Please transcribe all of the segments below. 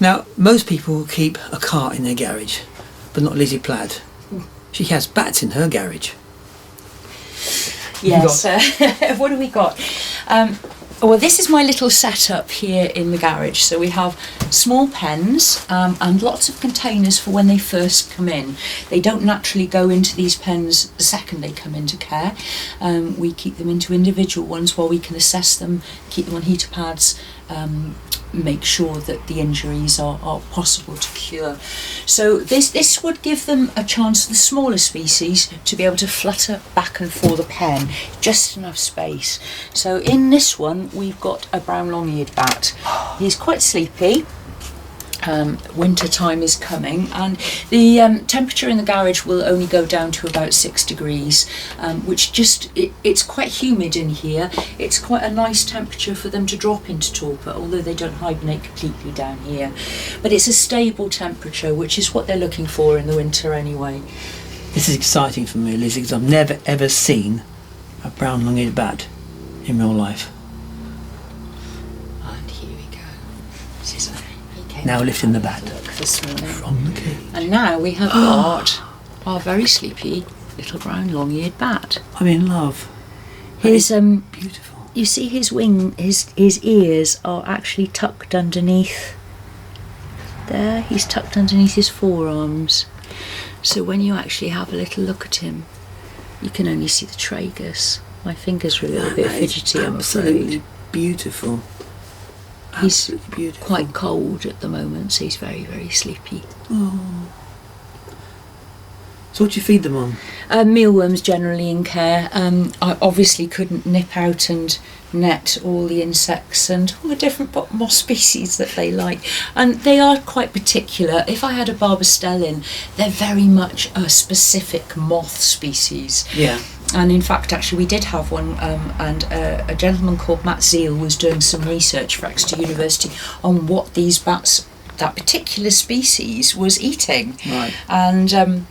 Now, most people keep a car in their garage, but not Lizzie Platt. She has bats in her garage. Yes. What do we got? Well, this is my little setup here in the garage. So we have small pens and lots of containers for when they first come in. They don't naturally go into these pens the second they come into care. We keep them into individual ones while we can assess them, keep them on heater pads, make sure that the injuries are possible to cure. So this would give them a chance, the smaller species, to be able to flutter back and forth the pen, just enough space. So in this one we've got a brown long-eared bat. He's quite sleepy. Winter time is coming, and the temperature in the garage will only go down to about 6 degrees, which it's quite humid in here. It's quite a nice temperature for them to drop into torpor, although they don't hibernate completely down here. But it's a stable temperature, which is what they're looking for in the winter anyway. This is exciting for me, Lizzie, because I've never ever seen a brown long-eared bat in real life. And here we go. Now lifting the bat this morning from the cage. And now we have got our very sleepy little brown long-eared bat. I'm in love. His beautiful. You see his his ears are actually tucked underneath. There, he's tucked underneath his forearms. So when you actually have a little look at him, you can only see the tragus. My fingers are a little bit fidgety, I'm afraid. Absolutely beautiful. He's beautiful. quite cold at the moment, so he's very, very sleepy. Oh. So what do you feed them on? Mealworms generally in care. I obviously couldn't nip out and net all the insects and all the different moss species that they like. And they are quite particular. If I had a barbastellin, they're very much a specific moth species. Yeah. And in fact, actually, we did have one, and a gentleman called Matt Zeal was doing some research for Exeter University on what these bats, that particular species, was eating. Right. And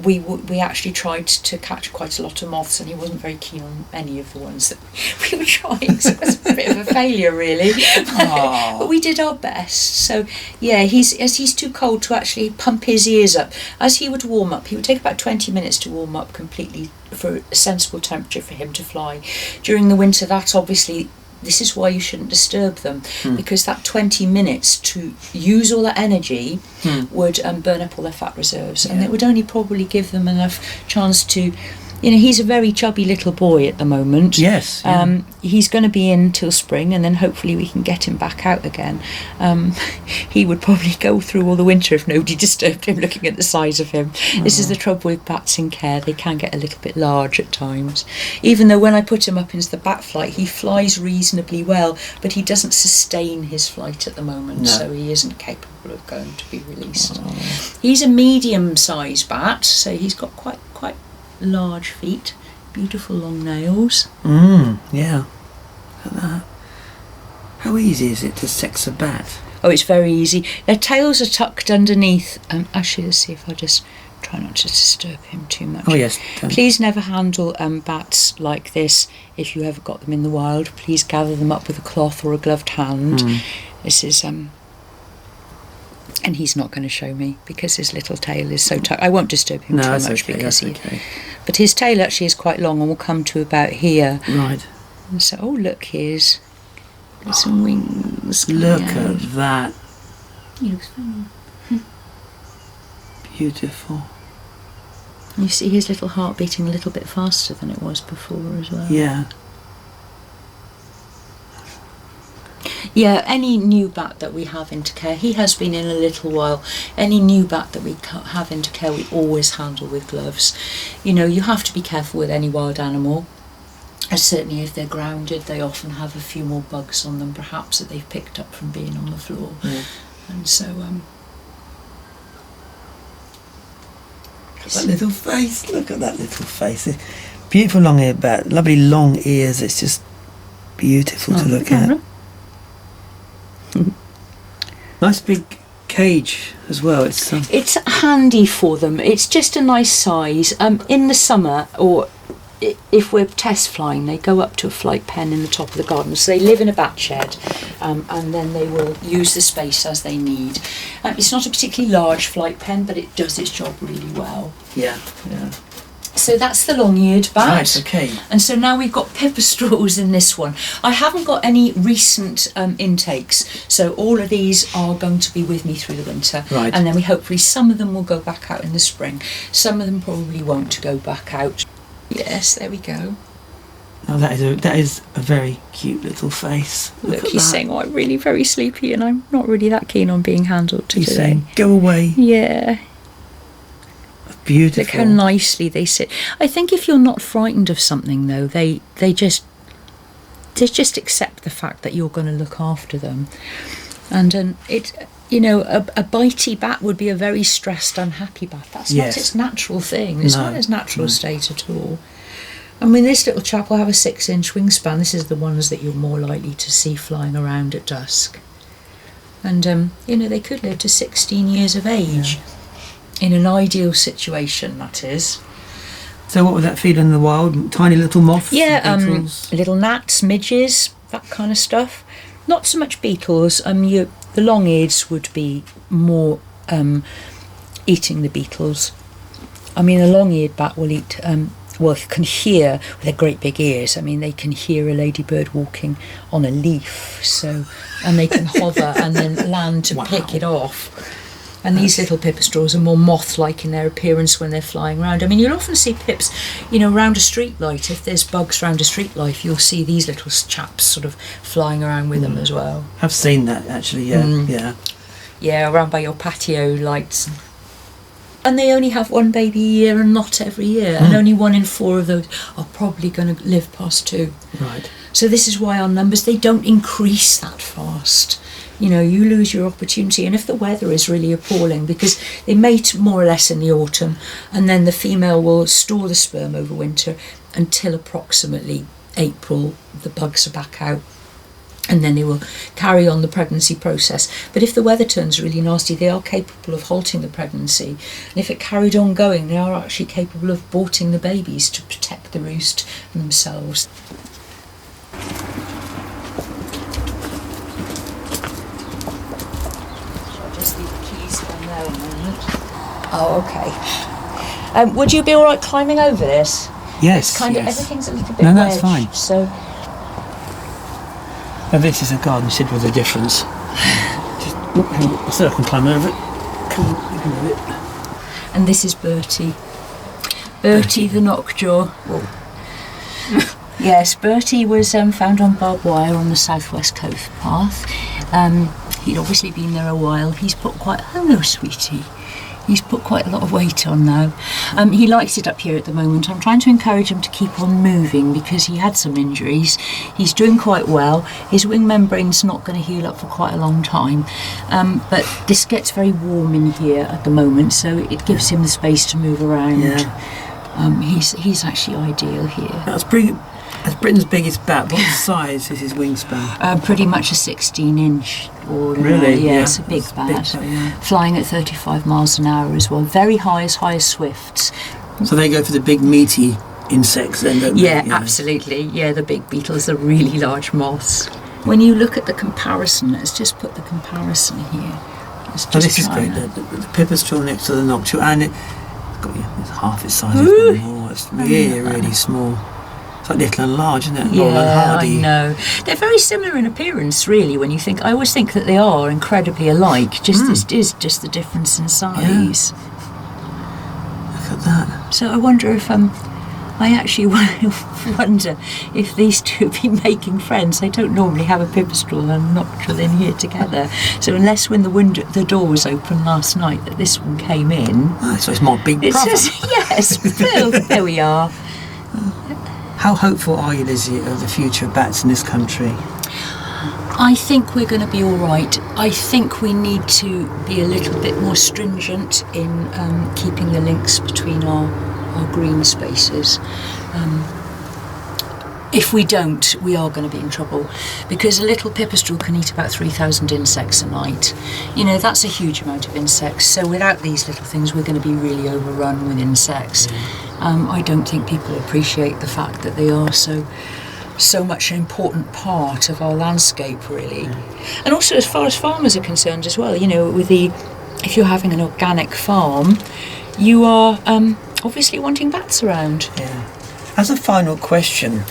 we actually tried to catch quite a lot of moths, and he wasn't very keen on any of the ones that we were trying, so it was a bit of a failure, really. But we did our best. So yeah, he's too cold to actually pump his ears up. As he would warm up, he would take about 20 minutes to warm up completely for a sensible temperature for him to fly. During the winter, that's obviously, this is why you shouldn't disturb them, because that 20 minutes to use all that energy would burn up all their fat reserves, and it would only probably give them enough chance to, he's a very chubby little boy at the moment. Yes. Yeah. He's going to be in till spring, and then hopefully we can get him back out again. He would probably go through all the winter if nobody disturbed him looking at the size of him. This is the trouble with bats in care. They can get a little bit large at times. Even though when I put him up into the bat flight, he flies reasonably well, but he doesn't sustain his flight at the moment, so he isn't capable of going to be released. He's a medium-sized bat, so he's got quite large feet, beautiful long nails. Yeah. Look at that. How easy is it to sex a bat? Oh, it's very easy. Their tails are tucked underneath. Actually, let's see if I just try not to disturb him too much. Oh yes. Please never handle bats like this if you ever got them in the wild. Please gather them up with a cloth or a gloved hand. This is and he's not going to show me because his little tail is so tucked. I won't disturb him too much because but his tail actually is quite long and will come to about here. Right. And so, oh look, here's some wings. Look at that. He looks funny. Beautiful. You see his little heart beating a little bit faster than it was before as well. Yeah. Yeah, any new bat that we have into care, he has been in a little while, any new bat that we have into care we always handle with gloves. You have to be careful with any wild animal, and certainly if they're grounded they often have a few more bugs on them perhaps that they've picked up from being on the floor. And so that little face, look at that little face. Beautiful long-eared bat, lovely long ears, it's just beautiful to look at. Nice big cage as well. It's handy for them. It's just a nice size. In the summer, or if we're test flying, they go up to a flight pen in the top of the garden. So they live in a bat shed, and then they will use the space as they need. It's not a particularly large flight pen, but it does its job really well. Yeah. So that's the long-eared bat. Right, okay. And so now we've got pipistrelles in this one. I haven't got any recent intakes, so all of these are going to be with me through the winter. Right. And then hopefully some of them will go back out in the spring. Some of them probably won't go back out. Yes, there we go. Oh, that is a very cute little face. Look, he's saying, "Oh, I'm really very sleepy, and I'm not really that keen on being handled today." He's saying, "Go away." Yeah. Beautiful. Look how nicely they sit. I think if you're not frightened of something, though, they just accept the fact that you're going to look after them. And a bitey bat would be a very stressed, unhappy bat. That's not its natural thing. It's not its natural state at all. I mean, this little chap will have a 6-inch wingspan. This is the ones that you're more likely to see flying around at dusk. And, they could live to 16 years of age. Yeah. In an ideal situation, that is. So what would that feed in the wild? Tiny little moths? Yeah, little gnats, midges, that kind of stuff. Not so much beetles. The long-eareds would be more eating the beetles. I mean, a long-eared bat will eat... can hear with their great big ears. I mean, they can hear a ladybird walking on a leaf. And they can hover and then land to pick it off. And these little pipistrelles are more moth-like in their appearance when they're flying around. I mean, you'll often see pips, around a street light. If there's bugs around a street light, you'll see these little chaps sort of flying around with them as well. I've seen that, actually, yeah. Yeah, around by your patio lights. And they only have one baby a year and not every year. And only 1 in 4 of those are probably going to live past 2. Right. So this is why our numbers, they don't increase that fast. You lose your opportunity, and if the weather is really appalling, because they mate more or less in the autumn, and then the female will store the sperm over winter until approximately April, the bugs are back out, and then they will carry on the pregnancy process. But if the weather turns really nasty, they are capable of halting the pregnancy, and if it carried on going, they are actually capable of aborting the babies to protect the roost and themselves. Oh, okay. Would you be all right climbing over this? Yes. It's kind of everything's a little bit No, that's fine. So. Now this is a garden shed with a difference. So I can climb over it. Come with it. And this is Bertie. Bertie the knockjaw. Yes, Bertie was found on barbed wire on the southwest coast path. He'd obviously been there a while. He's put hello, sweetie. He's put quite a lot of weight on now. He likes it up here at the moment. I'm trying to encourage him to keep on moving because he had some injuries. He's doing quite well. His wing membrane's not going to heal up for quite a long time. But this gets very warm in here at the moment, so it gives him the space to move around. Yeah. He's actually ideal here. That's Britain's biggest bat. What size is his wingspan? Pretty much a 16-inch. Really? Yeah, it's a big bat. Flying at 35 miles an hour as well. Very high as swifts. So they go for the big meaty insects then, don't they? Yeah, absolutely. Yeah, the big beetles, the really large moths. When you look at the comparison, let's just put the comparison here. This is great. The pipistrelle next to the noctule, and it's half its size. It's really small. It's like little and large, isn't it? Yeah, I know. They're very similar in appearance, really, when you think... I always think that they are incredibly alike, it is just the difference in size. Yeah. Look at that. So I wonder if... I actually wonder if these two have been making friends. They don't normally have a pipistrelle and a noctule in here together. So unless when the door was open last night that this one came in... Oh, so it's my big brother. Yes, well, there we are. How hopeful are you, Lizzie, of the future of bats in this country? I think we're going to be all right. I think we need to be a little bit more stringent in keeping the links between our green spaces. if we don't, we are going to be in trouble, because a little pipistrelle can eat about 3,000 insects a night. You know, that's a huge amount of insects. So without these little things, we're going to be really overrun with insects. I don't think people appreciate the fact that they are so much an important part of our landscape, really. And also, as far as farmers are concerned as well, you know, if you're having an organic farm, you are obviously wanting bats around. Yeah. As a final question,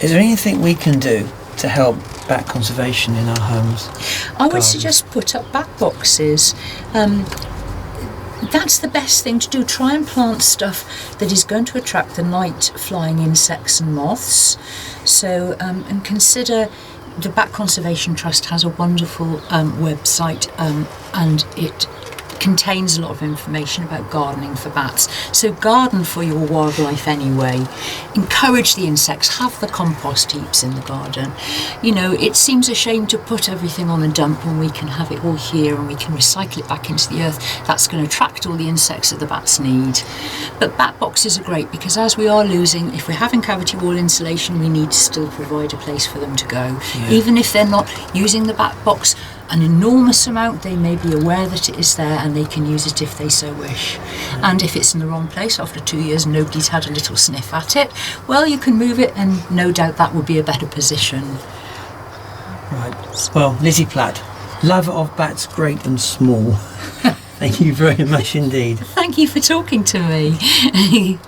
is there anything we can do to help bat conservation in our homes? I would suggest put up bat boxes. That's the best thing to do. Try and plant stuff that is going to attract the night flying insects and moths. So, and consider the Bat Conservation Trust has a wonderful website, and it contains a lot of information about gardening for bats. So garden for your wildlife anyway. Encourage the insects, have the compost heaps in the garden. You know, it seems a shame to put everything on a dump when we can have it all here and we can recycle it back into the earth. That's going to attract all the insects that the bats need. But bat boxes are great, because as we are losing, if we're having cavity wall insulation, we need to still provide a place for them to go. Yeah. Even if they're not using the bat box an enormous amount, they may be aware that it is there and they can use it if they so wish. And if it's in the wrong place after 2 years, nobody's had a little sniff at it, well, you can move it, and no doubt that will be a better position. Right. Well, Lizzie Platt, lover of bats great and small. Thank you very much indeed. Thank you for talking to me.